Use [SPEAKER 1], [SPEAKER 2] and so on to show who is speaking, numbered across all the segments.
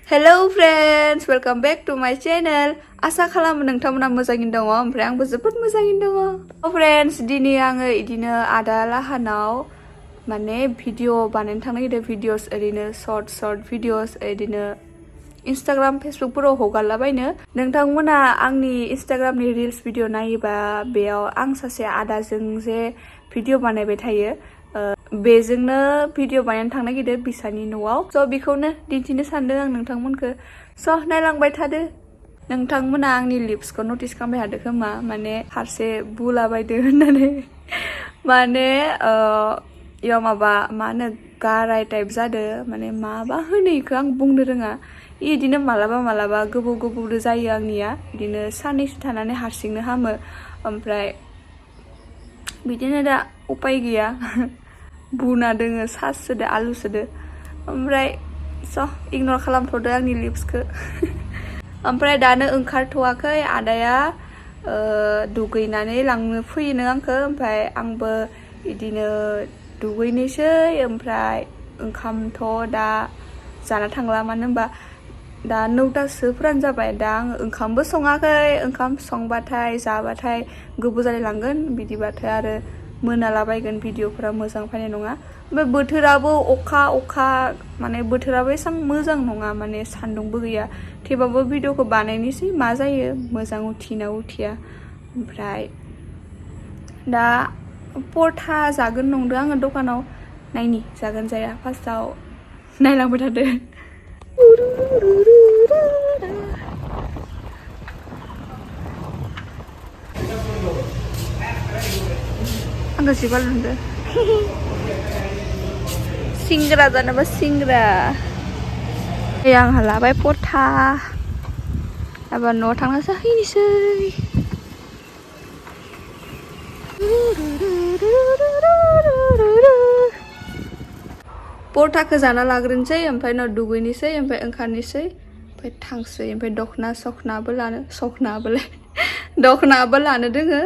[SPEAKER 1] Hello friends, welcome back to my channel. Asa खालामो नोंथांमोना मोजाङैनो दङ ओमफ्राय आंबो जोबोद मोजाङैनो दङ। फ्रेन्ड्स दिनै आङो इदिनो आदा लाहानाव माने भिडिअ बानायनो थांनो नागिरदों भिडिअस ओरैनो शर्ट भिडिअस इदिनो Instagram फेसबुकफोराव हगारलाबायनो नोंथांमोना आंनि Instagramनि रिल्स भिडिअ नायोबा बेयाव आं सासे आदाजों जे भिडिअ बानायबाय थायो बेजोंनो भिडिअ बानायनो थांनो नागिरदों बिसानि न'आव स' बेखौनो दिन्थिनो सानदों आं नोंथांमोनखौ स' नायलांबाय थादो नोंथांमोना आंनि लिप्सखौ नटिस खालामबाय थादो खोमा माने फारसे बुलाबायदो होननानै माने इयाव माबा मा होनो गाराय टाइप जादों माने माबा होनो इखौ आं बुंनो रोङा इदिनो मालाबा गोबाव जायो आंनिया इदिनो साननैसो थानानै हारसिंनो हामो ओमफ्राय बिदिनो दा उपाय गैया बुना दोङो सास सोदो आलु सोदो ओमफ्राय स' इगनर खालामथ'दो आंनि लिप्सखौ ओमफ्राय दानो ओंखारथ'वाखै आदाया दुगैनानै लांनो फैयोनो आंखौ ओमफ्राय आंबो इदिनो दुगैनोसै ओमफ्राय ओंखामथ' दा जाना थांला मानो होनबा दा 9टासोफोरानो जाबाय दा आं ओंखामबो सङाखै ओंखाम संबाथाय जाबाथाय गोबाव जालायलांगोन बिदिबाथाय आरो मोनालाबायगोन भिडिअफोरा मोजां फैनाय नङा ओमफ्राय बोथोराबो अखा माने बोथोराबो एसां मोजां नङा माने सान्दुंबो गैया थेवबाबो भिडिअखौ बानायनोसै मा जायो मोजां उथिना उथिया ओमफ्राय दा परथा जागोन नंदों आङो दखानाव नायनि जागोन जाया फार्स्टआव नायलांबाय थादो आंखौ सिबाल नुदो सिंग्रा जानोबा सिंग्रा आंहा लाबाय परथा एबार न'आव थांना जाहैनोसै परथाखौ जाना लाग्रोनोसै ओमफ्राय उनाव दुगैनोसै ओमफ्राय ओंखारनोसै ओमफ्राय थांसै ओमफ्राय दखनाबो लानो दोङो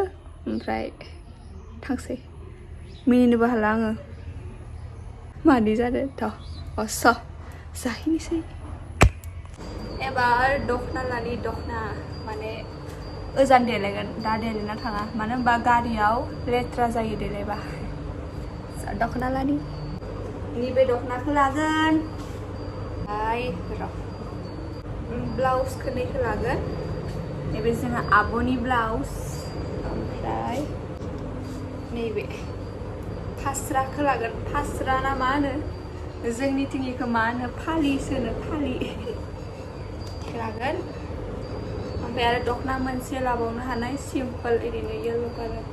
[SPEAKER 1] ओमफ्राय थांसै मिनिनोबो हाला आङो मादि जादों थ' जाहैनोसै एबार दखना लानि दखना माने ओजान देलायगोन दा देलायना थाङा मानो होनबा गारियाव लेथ्रा जायो देलायबा दखना लानि नैबे दखनाखौ लागोन ब्लाउसखौ नैखौ लागोन नैबे जोंहा आब'नि ब्लाउस ओमफ्राय नैबे फास्राखौ लागोन फास्रा ना मा होनो जोंनिथिं इखौ मा होनो फालिसोनो फालि लागोन ओमफ्राय आरो दखना मोनसे लाबावनो हानाय सिम्पोल ओरैनो येल्ल' कालार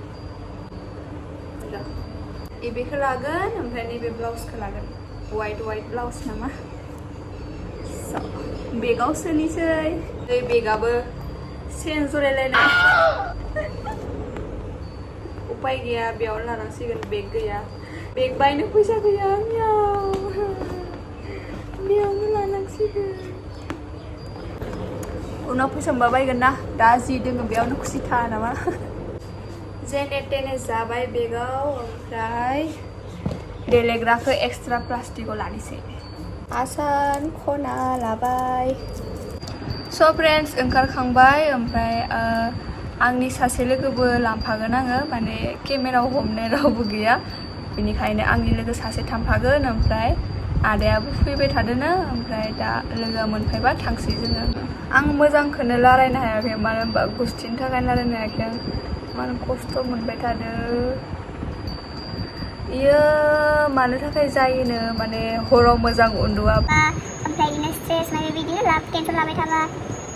[SPEAKER 1] बेखौ लागोन ओमफ्राय नैबे ब्लाउसखौ लागोन वाइट ब्लाउस नामा बेगाव सोनोसै नै बेगाबो सेन जरायलायनाय उपाय गैया बेयाव लानांसिगोन बेग गैया बेग बायनो फैसा गैया आंनियाव बेयावनो लानांसिगोन उनाव फैसा मोनबा बायगोन ना दा जि दोङो बेयावनो खुसि था नामा जेने तेने जाबाय बेगाव ओमफ्राय देलायग्राखौ एक्सट्रा प्लास्टिकआव लानोसै आसान खना लाबाय स' फ्रेन्ड्स ओंखारखांबाय ओमफ्राय आंनि सासे लोगोबो लांफागोन आङो माने केमेरायाव हमनो रावबो गैया बेनिखायनो आंनि लोगो सासे थांफागोन ओमफ्राय आदायाबो फैबाय थादोंनो ओमफ्राय दा लोगो मोनफैबा थांसै जोङो आं मोजांखौनो रायलायनो हायाखै मानो होनबा गुस्थिनि थाखाय रायलायनो हायाखै आं मानो खस्थ' मोनबाय थादों इयो मानो थाखाय जायोनो माने हराव मोजां उन्दुआ
[SPEAKER 2] ओमफ्राय बिदिनो स्ट्रेस माने बिदिनो टेनसन लाबाय थाबा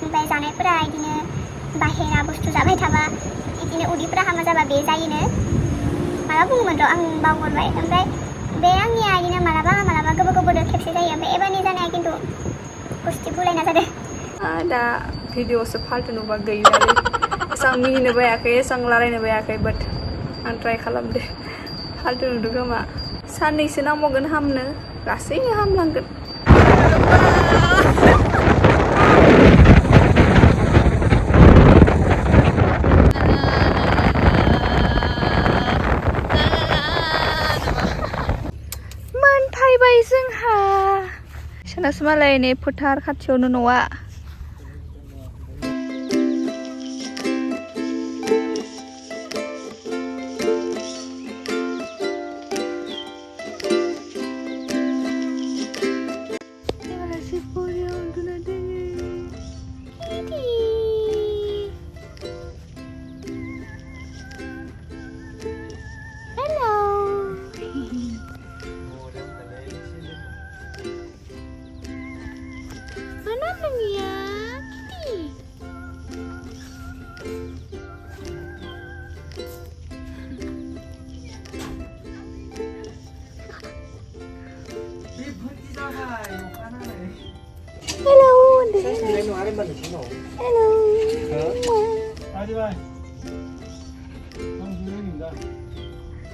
[SPEAKER 2] ओमफ्राय जानायफोरा बिदिनो बाहेरा बुस्थु जाबाय थाबा बिदिनो उदैफोरा हामा जाबा बे जायोनो माला बुङोमोन र' आं बावगारबाय ओमफ्राय बे आंनिया बिदिनो मालाबा गोबाव खेबसे जायो ओमफ्राय एबारनि जानाया खिन्थु गुस्थि बुलायना जादों
[SPEAKER 1] दा भिडिअसो फाल्थु नुबा गैलालै एसां मिनिनो बायाखै एसां रायलायनो बायाखै बाट आं ट्राइ खालामदो फाल्थु नुदों खोमा साननैसो नांबावगोन हामनो लासैनो हामलांगोन मोनफैबाय जोंहा सोरनासो मालाय नै फोथार खाथियावनो न'आ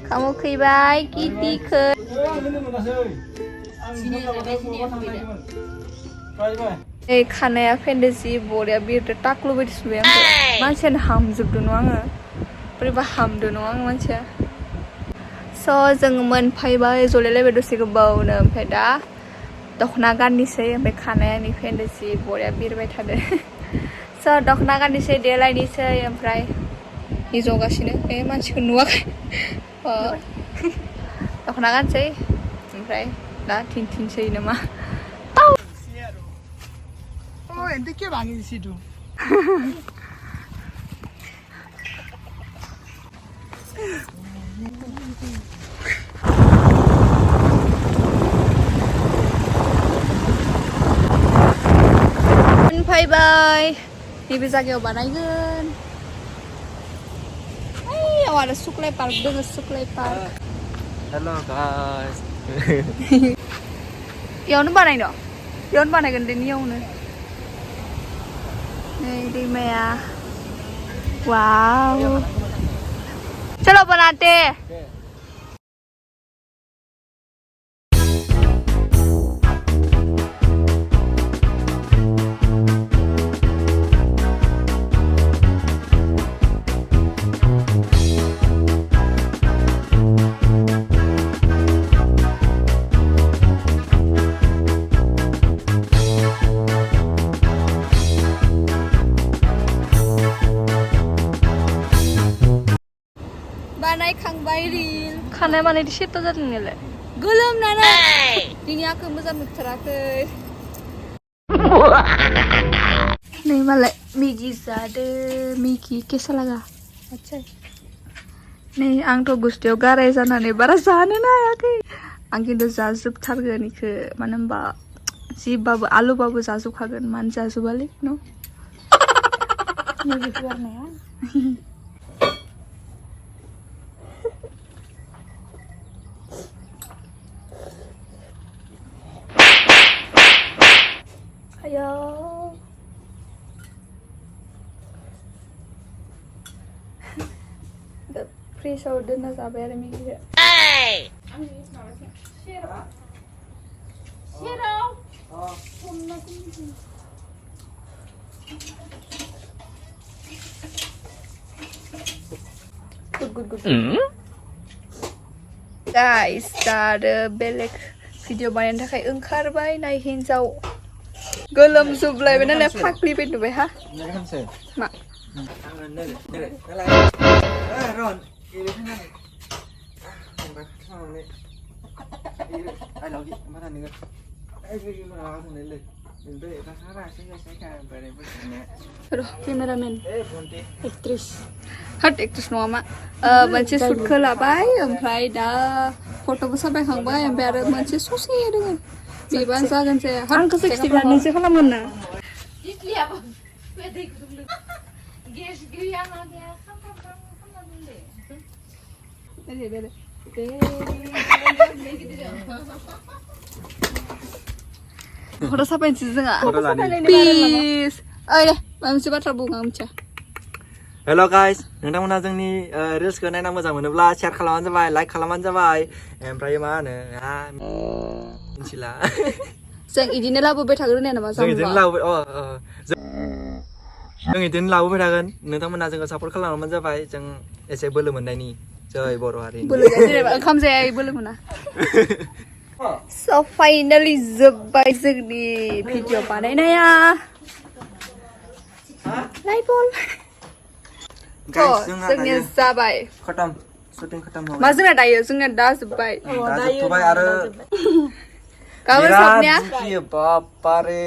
[SPEAKER 1] Kamu hwibaii kitty ke खानाया फेन्टेसि बरिया बिरदो टाक्लु बायदि सुबाय आंखौ मानसियानो हामजोबदों न' आङो बोरैबा हामदों न' आङो मानसिया स' जों मोनफैबाय जलायलायबाय दसे गोबावनो ओमफ्राय दा दख'ना गाननोसै ओमफ्राय खानायानि फेन्टेसि बरिया बिरबाय थादो स' दख'ना गाननोसै देलायनोसै ओमफ्राय हिजगासिनो मानसिखौ नुवाखै दख'ना गानसै ओमफ्राय दा थिनसै नामा
[SPEAKER 3] Entique bangin situ.
[SPEAKER 1] Hwibaii nibे जायगायाव बानायगोन आव आरो सुक्लाय पार्क दङ सुक्लाय पार्क
[SPEAKER 3] Hello guys.
[SPEAKER 1] इयावनो बानायनो इयावनो बानायगोन दे इयावनो नै दैमाया वाव चलो बनाते बानायखांबाय रिल खानाय बानायदि सेट जादों नालाय गोलोमनानै दिनै आंखौ मोजां नुथाराखै नै मालाय मेगि जादो मेगि केसा लागा आच्छा नै आंथ' गुस्थियाव गाराय जानानै बारा जानोनो हायाखै आं खिन्थु जाजोबथारगोन इखो मानो होनबा जिबाबो आलुबाबो जाजोबखागोन मानो जाजोबालै न' मेगि गारनाया Ayo. The pre-shoulder na sabi ari mi gila. Hey. Shiro. Good. Guys, ada belek video bayan takai engkarbai nai hinjau. गोलोम जुबलायबाय नालाय फाग्लिबाय नुबाय हा मा केमेरामेन एक्ट्रेस हट एक्ट्रेस नङा मा मोनसे शुटखौ लाबाय ओमफ्राय दा फट'बो साफायखांबाय ओमफ्राय आरो मोनसे ससे दङ बेबा जागोन जाया आंखौ सेक्सि गाननोसो खालामगोन ना फट' साफायनोसै जोंहा प्लिज ओइ दे माबा मोनसे बाथ्रा बुं आं मिथिया
[SPEAKER 3] Hello guys, नोंथांमोना जोंनि रिल्सखौ नायना मोजां मोनोब्ला शेयार खालामबानो जाबाय लाइक खालामबानो जाबाय ओमफ्राय मा होनो मिथिला
[SPEAKER 1] जों इदिनो लाबोबाय थागोन होननाया नामा
[SPEAKER 3] जों इदिनो लाबोबाय थागोन नोंथांमोना जोंखौ सापर्ट खालामबानो जाबाय जों एसे बोलो मोननायनि जय बर' हारिनि
[SPEAKER 1] बोलो जेनेबा ओंखाम जाया बोलो मोना So finally जोब्बाय जोंनि भिडिअ बानायनाया लाइबल जोंनिया जाबाय
[SPEAKER 3] खतम शूटिं खतम हो
[SPEAKER 1] मा जोंना दायो जोंना दा जोब्बाय
[SPEAKER 3] जोबथ'बाय आरो
[SPEAKER 1] गाबोन सबनिया
[SPEAKER 3] बुखियो बापा रे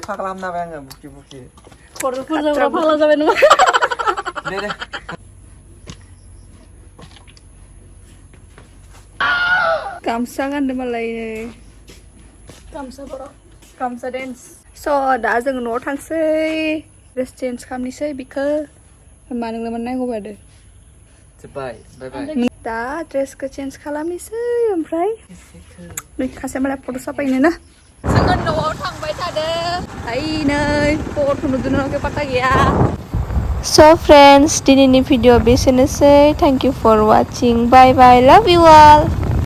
[SPEAKER 3] फाग्ला हामना बाय आङो बुखि
[SPEAKER 1] खर'फोर जाब्रा फाग्ला जाबाय नामा
[SPEAKER 3] दे
[SPEAKER 1] गामसा गानदों मालाय गामसा डेन्स स' दा जों न'आव थांसै ड्रेस चेन्ज खालामनोसै बिखौ मा नोंलाय नायगौ बादो
[SPEAKER 3] जोब्बाय बाय बाय
[SPEAKER 1] दा ड्रेसखौ चेन्ज खालामनोसै ओमफ्राय नै खासे मालाय फट' साफायनो ना जोङो न'आव थांबाय थादों ओइ नै फट'नो दोननांगौ पाता गैया स' फ्रेन्ड्स दिनैनि भिडिअ बेसेनोसै thank you for watching bye bye love you all